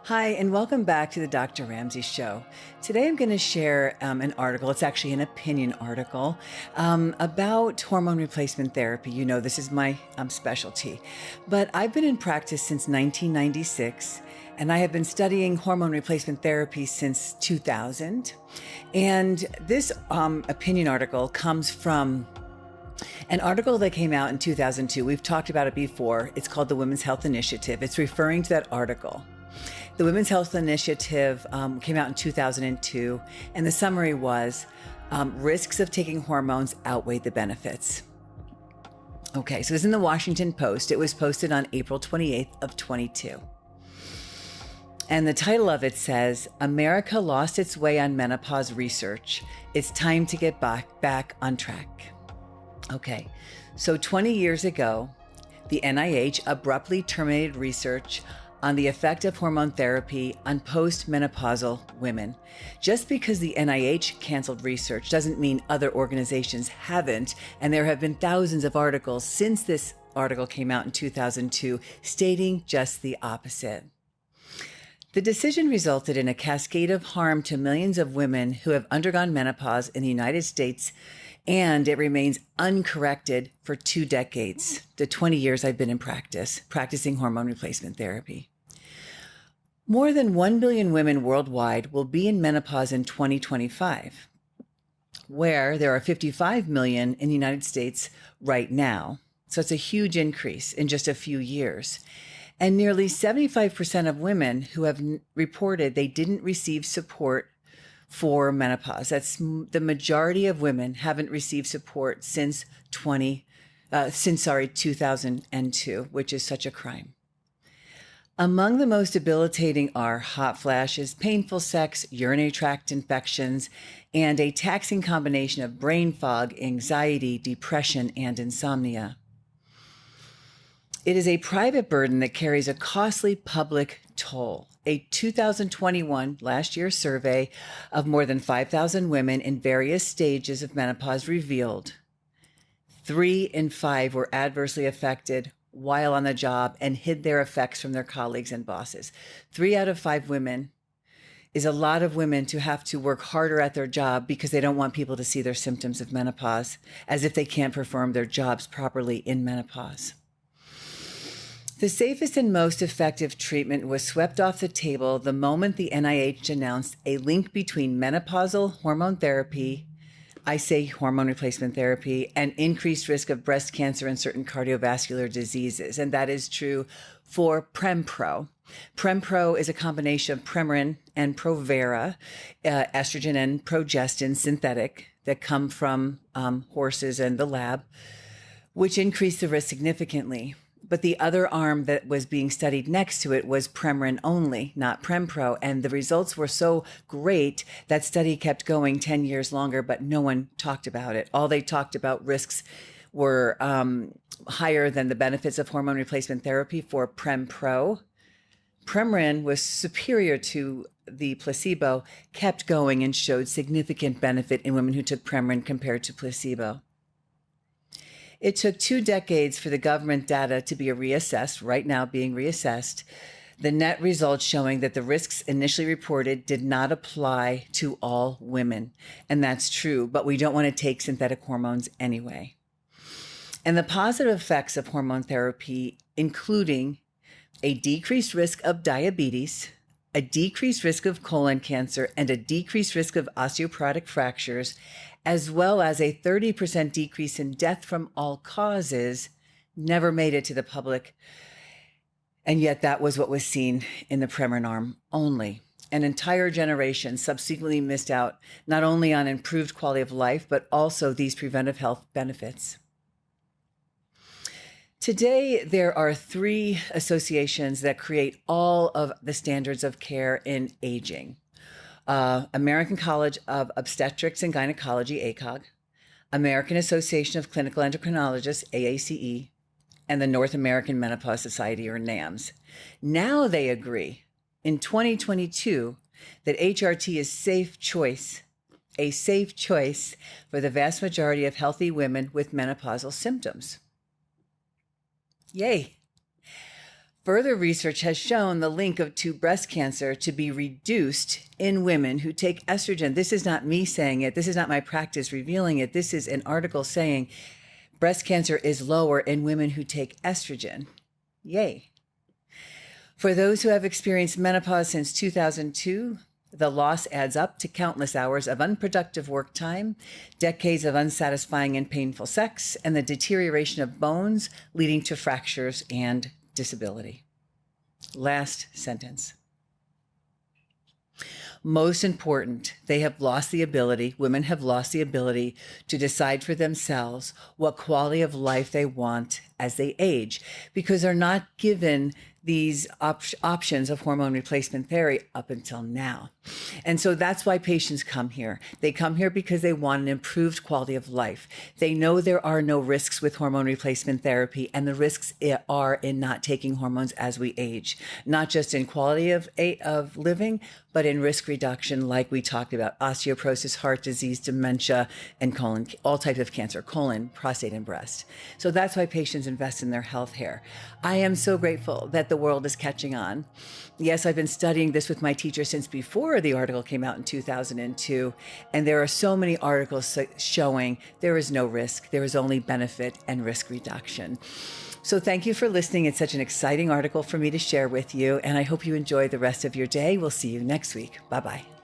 Hi, and welcome back to the Dr. Ramsey Show. Today I'm going to share an article. It's actually an opinion article about hormone replacement therapy. You know, this is my specialty. But I've been in practice since 1996, and I have been studying hormone replacement therapy since 2000. And this opinion article comes from an article that came out in 2002. We've talked about it before. It's called the Women's Health Initiative. It's referring to that article. The Women's Health Initiative came out in 2002, and the summary was risks of taking hormones outweigh the benefits. Okay, so it's in the Washington Post. It was posted on April 28th of 22. And the title of it says, America lost its way on menopause research. It's time to get back on track. Okay, so 20 years ago, the NIH abruptly terminated research on the effect of hormone therapy on postmenopausal women. Just because the NIH canceled research doesn't mean other organizations haven't, and there have been thousands of articles since this article came out in 2002 stating just the opposite. The decision resulted in a cascade of harm to millions of women who have undergone menopause in the United States, and it remains uncorrected for 2 decades, the 20 years I've been in practicing hormone replacement therapy. More than 1 billion women worldwide will be in menopause in 2025, where there are 55 million in the United States right now. So it's a huge increase in just a few years. And nearly 75% of women who have reported they didn't receive support for menopause. That's the majority of women haven't received support since 2002, which is such a crime. Among the most debilitating are hot flashes, painful sex, urinary tract infections, and a taxing combination of brain fog, anxiety, depression, and insomnia. It is a private burden that carries a costly public toll. A 2021 last year survey of more than 5,000 women in various stages of menopause revealed 3 in 5 were adversely affected while on the job and hid their effects from their colleagues and bosses. 3 out of 5 women is a lot of women to have to work harder at their job because they don't want people to see their symptoms of menopause, as if they can't perform their jobs properly in menopause. The safest and most effective treatment was swept off the table the moment the NIH announced a link between menopausal hormone therapy, hormone replacement therapy, and increased risk of breast cancer and certain cardiovascular diseases. And that is true for Prempro. Prempro is a combination of Premarin and Provera, estrogen and progestin synthetic that come from horses and the lab, which increase the risk significantly. But the other arm that was being studied next to it was Premarin only, not Prempro. And the results were so great that study kept going 10 years longer, but no one talked about it. All they talked about risks were higher than the benefits of hormone replacement therapy for Prempro. Premarin was superior to the placebo, kept going, and showed significant benefit in women who took Premarin compared to placebo. It took 2 decades for the government data to be reassessed, right now being reassessed, the net results showing that the risks initially reported did not apply to all women. And that's true, but we don't want to take synthetic hormones anyway. And the positive effects of hormone therapy, including a decreased risk of diabetes, a decreased risk of colon cancer, and a decreased risk of osteoporotic fractures, as well as a 30% decrease in death from all causes, never made it to the public. And yet that was what was seen in the Premarin arm only. An entire generation subsequently missed out not only on improved quality of life, but also these preventive health benefits. Today, there are 3 associations that create all of the standards of care in aging. American College of Obstetrics and Gynecology, ACOG, American Association of Clinical Endocrinologists, AACE, and the North American Menopause Society, or NAMS. Now they agree in 2022 that Hrt is safe choice, a safe choice for the vast majority of healthy women with menopausal symptoms. Yay. Further research has shown the link to breast cancer to be reduced in women who take estrogen. This is not me saying it. This is not my practice revealing it. This is an article saying breast cancer is lower in women who take estrogen. Yay. For those who have experienced menopause since 2002, the loss adds up to countless hours of unproductive work time, decades of unsatisfying and painful sex, and the deterioration of bones leading to fractures and disability. Last sentence. Most important, women have lost the ability to decide for themselves what quality of life they want as they age, because they're not given these options of hormone replacement therapy up until now. And so that's why patients come here. They come here because they want an improved quality of life. They know there are no risks with hormone replacement therapy, and the risks are in not taking hormones as we age, not just in quality of living, but in risk reduction, like we talked about: osteoporosis, heart disease, dementia, and colon, all types of cancer, colon, prostate, and breast. So that's why patients invest in their health here. I am so grateful that the world is catching on. Yes, I've been studying this with my teacher since before the article came out in 2002, and there are so many articles showing there is no risk, there is only benefit and risk reduction. So thank you for listening. It's such an exciting article for me to share with you, and I hope you enjoy the rest of your day. We'll see you next week. Bye-bye.